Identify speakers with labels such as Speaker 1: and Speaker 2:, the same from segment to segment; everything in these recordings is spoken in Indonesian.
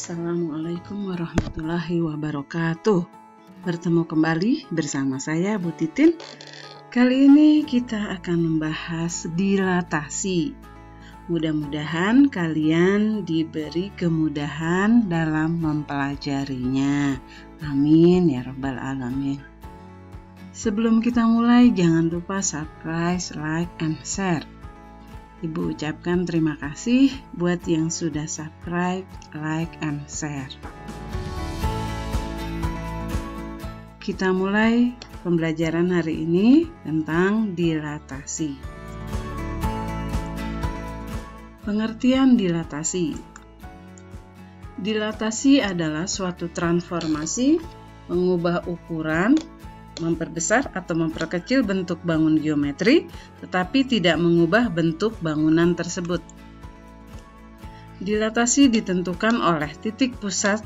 Speaker 1: Assalamualaikum warahmatullahi wabarakatuh. Bertemu kembali bersama saya Bu Titin. Kali ini kita akan membahas dilatasi. Mudah-mudahan kalian diberi kemudahan dalam mempelajarinya. Amin ya rabbal alamin. Sebelum kita mulai, jangan lupa subscribe, like, and share. Ibu ucapkan terima kasih buat yang sudah subscribe, like, and share. Kita mulai pembelajaran hari ini tentang dilatasi. Pengertian dilatasi. Dilatasi adalah suatu transformasi, mengubah ukuran, memperbesar atau memperkecil bentuk bangun geometri, tetapi tidak mengubah bentuk bangunan tersebut. Dilatasi ditentukan oleh titik pusat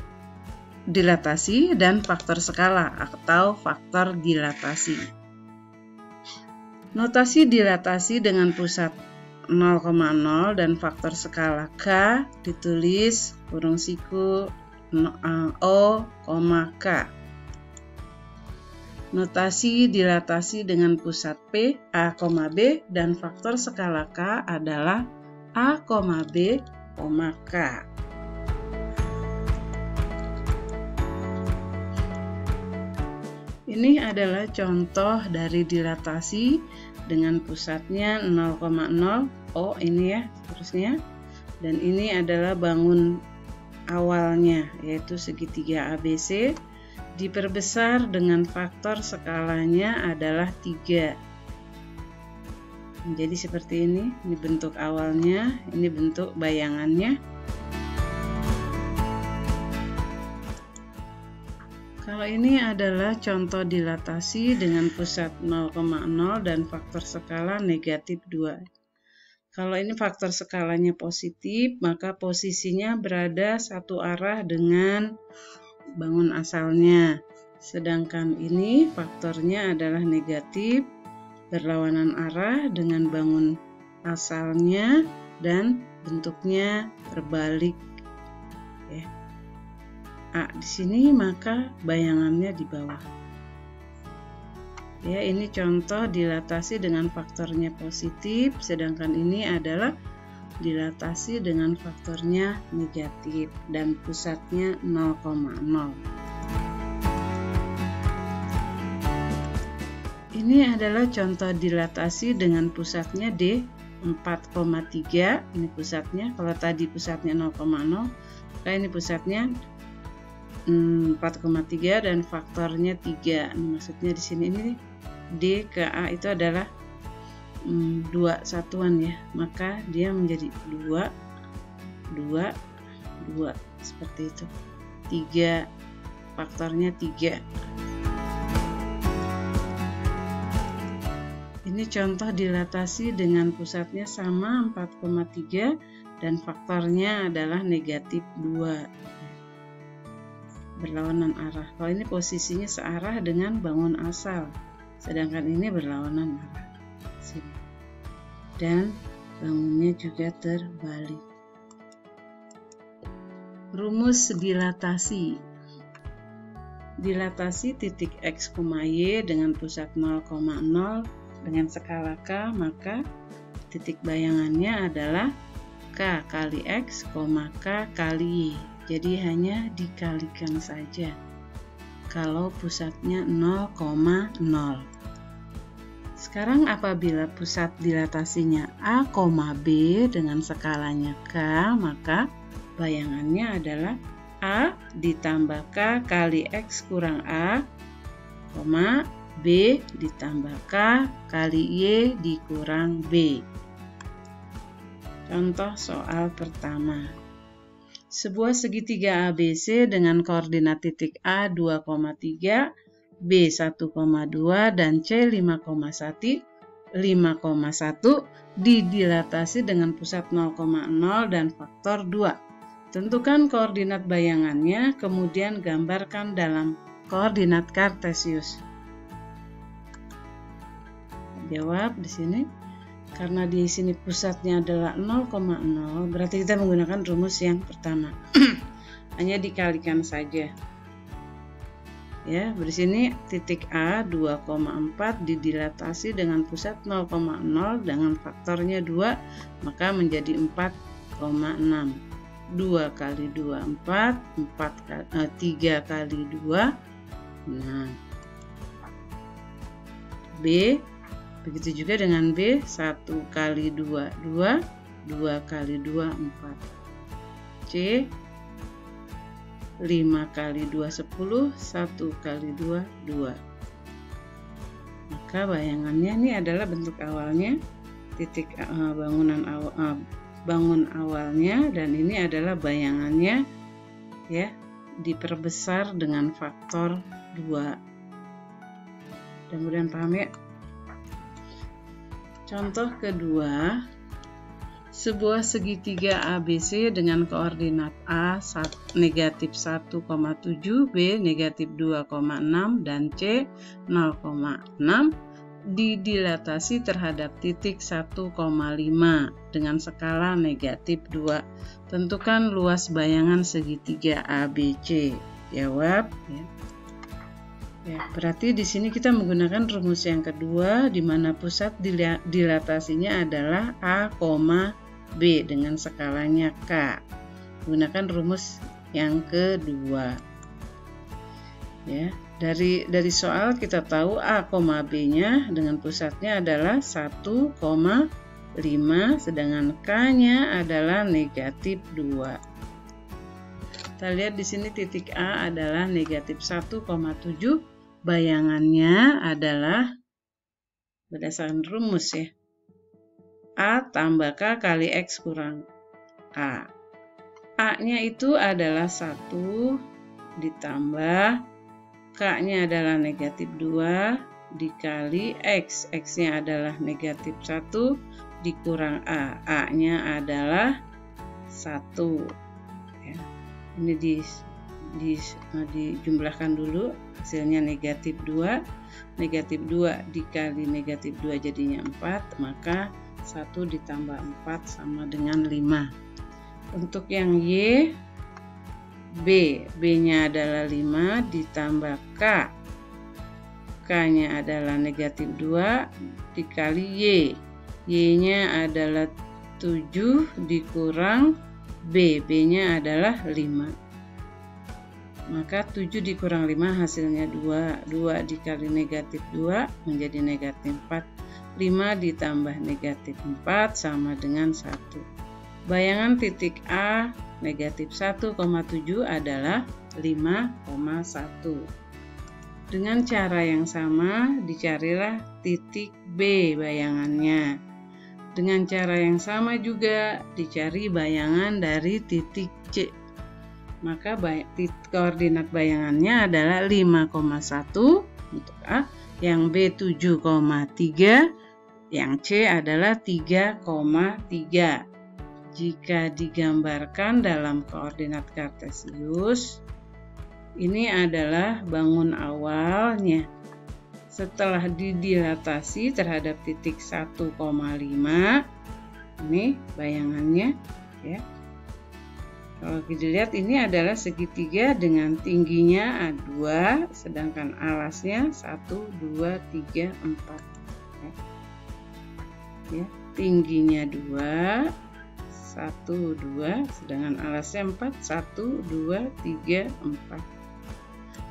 Speaker 1: dilatasi dan faktor skala atau faktor dilatasi. Notasi dilatasi dengan pusat 0,0 dan faktor skala K ditulis kurung siku O, K. Notasi dilatasi dengan pusat P, A, B dan faktor skala K adalah A, B, K. Ini adalah contoh dari dilatasi dengan pusatnya 0,0, O ini ya terusnya, dan ini adalah bangun awalnya yaitu segitiga ABC. Diperbesar dengan faktor skalanya adalah 3. Jadi seperti ini bentuk awalnya, ini bentuk bayangannya. Kalau ini adalah contoh dilatasi dengan pusat 0,0 dan faktor skala negatif 2. Kalau ini faktor skalanya positif, maka posisinya berada satu arah dengan bangun asalnya, sedangkan ini faktornya adalah negatif, berlawanan arah dengan bangun asalnya dan bentuknya terbalik ya. A di sini maka bayangannya di bawah ya. Ini contoh dilatasi dengan faktornya positif, sedangkan ini adalah dilatasi dengan faktornya negatif dan pusatnya 0,0. Ini adalah contoh dilatasi dengan pusatnya D 4,3. Ini pusatnya, kalau tadi pusatnya 0,0, maka ini pusatnya 4,3 dan faktornya 3. Ini maksudnya di sini ini D ke A itu adalah 2 satuan ya, maka dia menjadi 2 seperti itu. 3 faktornya 3. Ini contoh dilatasi dengan pusatnya sama 4,3 dan faktornya adalah negatif 2. Berlawanan arah. Kalau ini posisinya searah dengan bangun asal, sedangkan ini berlawanan arah. Dan bangunnya juga terbalik. Rumus dilatasi. Dilatasi titik X, Y dengan pusat 0,0 dengan skala K, maka titik bayangannya adalah K kali X, K kali Y. Jadi hanya dikalikan saja kalau pusatnya 0,0. Sekarang apabila pusat dilatasinya A, B dengan skalanya K, maka bayangannya adalah A ditambah K kali X kurang A, B ditambah K kali Y dikurang B. Contoh soal pertama. Sebuah segitiga ABC dengan koordinat titik A 2,3, B 1,2 dan C 5,1 didilatasi dengan pusat 0,0 dan faktor 2. Tentukan koordinat bayangannya, kemudian gambarkan dalam koordinat kartesius. Jawab di sini. Karena di sini pusatnya adalah 0,0, berarti kita menggunakan rumus yang pertama. hanya dikalikan saja. Ya, di sini titik A 2,4 didilatasi dengan pusat 0,0 dengan faktornya 2, maka menjadi 4,6. 2 kali 2 4, 3 kali 2 6. B, begitu juga dengan B, 1 kali 2 2, 2 kali 2 4. C, 5 kali 2 10, 1 kali 2 2. Maka bayangannya ini adalah bentuk awalnya, titik bangun awalnya, dan ini adalah bayangannya ya, diperbesar dengan faktor 2. Mudah-mudahan paham ya. Contoh kedua, sebuah segitiga ABC dengan koordinat A negatif 1,7, B negatif 2,6, dan C 0,6 didilatasi terhadap titik 1,5 dengan skala negatif 2. Tentukan luas bayangan segitiga ABC. Jawab ya. Ya, berarti di sini kita menggunakan rumus yang kedua, di mana pusat dilatasinya adalah A, B dengan skalanya K. Gunakan rumus yang kedua. Ya, dari soal kita tahu A, B-nya dengan pusatnya adalah 1,5, sedangkan K-nya adalah negatif 2. Kita lihat di sini titik A adalah negatif 1,7. Bayangannya adalah berdasarkan rumus ya, A tambah K kali X kurang A. A-nya itu adalah 1 ditambah K-nya adalah negatif 2 dikali X. X-nya adalah negatif 1 dikurang A. A-nya adalah 1. Ya. Ini dijumlahkan dulu, hasilnya negatif 2. Negatif 2 dikali negatif 2 jadinya 4, maka 1 ditambah 4 sama dengan 5. Untuk yang Y, B-nya adalah 5 ditambah K. K-nya adalah negatif 2 dikali Y. Y-nya adalah 7 dikurang B. B-nya adalah 5. Maka 7 dikurang 5 hasilnya 2. 2 dikali negatif 2 menjadi negatif 4. 5 ditambah negatif 4 sama dengan 1. Bayangan titik A negatif 1,7 adalah 5,1. Dengan cara yang sama dicarilah titik B bayangannya. Dengan cara yang sama juga dicari bayangan dari titik C. Maka koordinat bayangannya adalah 5,1 untuk A, yang B 7,3, yang C adalah 3,3. Jika digambarkan dalam koordinat kartesius, ini adalah bangun awalnya. Setelah didilatasi terhadap titik 1,5, ini bayangannya ya. Kalau dilihat ini adalah segitiga dengan tingginya A2, sedangkan alasnya 1, 2, 3, 4. Ya, tingginya 2, 1, 2, sedangkan alasnya 4, 1, 2, 3, 4.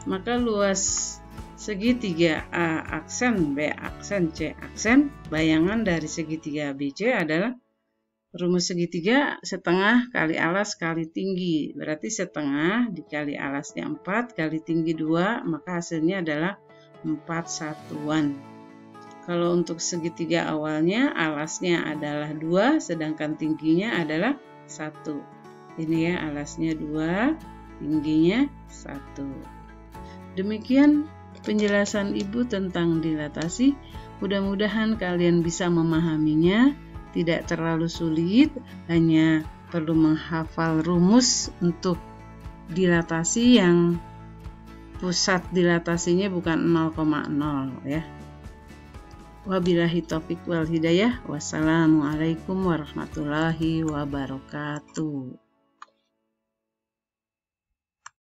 Speaker 1: Maka luas segitiga A aksen, B aksen, C aksen, bayangan dari segitiga ABC adalah rumus segitiga setengah kali alas kali tinggi. Berarti setengah dikali alasnya 4 kali tinggi 2, maka hasilnya adalah 4 satuan. Kalau untuk segitiga awalnya alasnya adalah 2, sedangkan tingginya adalah 1. Ini ya, alasnya 2, tingginya 1. Demikian penjelasan Ibu tentang dilatasi. Mudah-mudahan kalian bisa memahaminya. Tidak terlalu sulit, hanya perlu menghafal rumus untuk dilatasi yang pusat dilatasinya bukan 0,0 ya. Wabillahi taufiq wal hidayah. Wassalamualaikum warahmatullahi wabarakatuh.